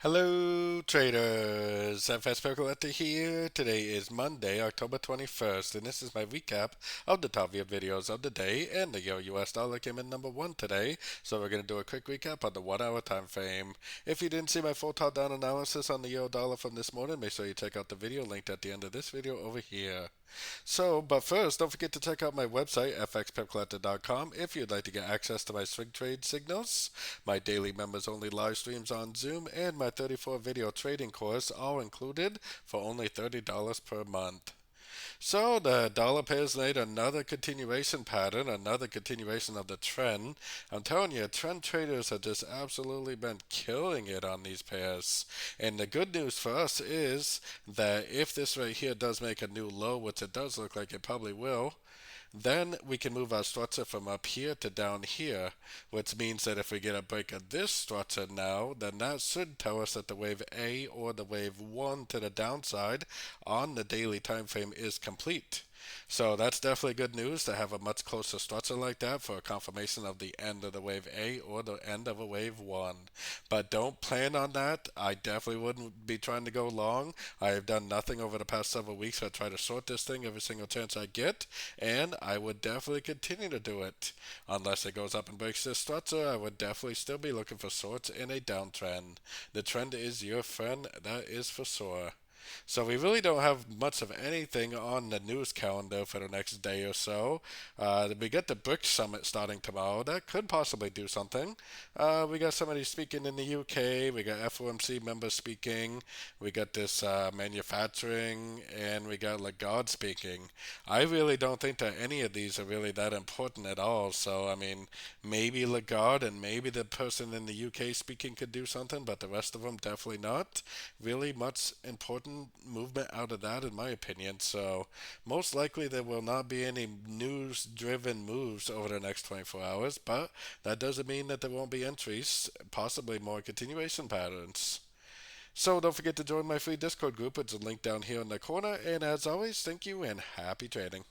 Hello, traders. FX Pip Collector here. Today is Monday, October 21st, and this is my recap of the top view videos of the day. And the Euro US dollar came in number one today, so we're going to do a quick recap on the 1 hour time frame. If you didn't see my full top down analysis on the Euro dollar from this morning, make sure you check out the video linked at the end of this video over here. But first, don't forget to check out my website, fxpipcollector.com, if you'd like to get access to my swing trade signals, my daily members only live streams on Zoom, and my 34 video trading course, all included for only $30 per month. So the dollar pairs made another continuation pattern, another continuation of the trend. I'm telling you, trend traders have just absolutely been killing it on these pairs. And the good news for us is that if this right here does make a new low, which it does look like it probably will, then we can move our structure from up here to down here, which means that if we get a break of this structure now, then that should tell us that the wave A or the wave 1 to the downside on the daily time frame is complete. So that's definitely good news to have a much closer structure like that for a confirmation of the end of the wave A or the end of a wave 1. But don't plan on that. I definitely wouldn't be trying to go long. I have done nothing over the past several weeks. I try to short this thing every single chance I get, and I would definitely continue to do it. Unless it goes up and breaks this structure, I would definitely still be looking for shorts in a downtrend. The trend is your friend, that is for sure. So we really don't have much of anything on the news calendar for the next day or so. We get the BRICS summit starting tomorrow. That could possibly do something. We got somebody speaking in the UK. We got FOMC members speaking. We got this manufacturing, and we got Lagarde speaking. I really don't think that any of these are really that important at all. So I mean, maybe Lagarde and maybe the person in the UK speaking could do something, but the rest of them definitely not really much important movement out of that, in my opinion. So, most likely there will not be any news driven moves over the next 24 hours, but that doesn't mean that there won't be entries, possibly more continuation patterns. So, don't forget to join my free Discord group. It's a link down here in the corner. And as always, thank you and happy trading.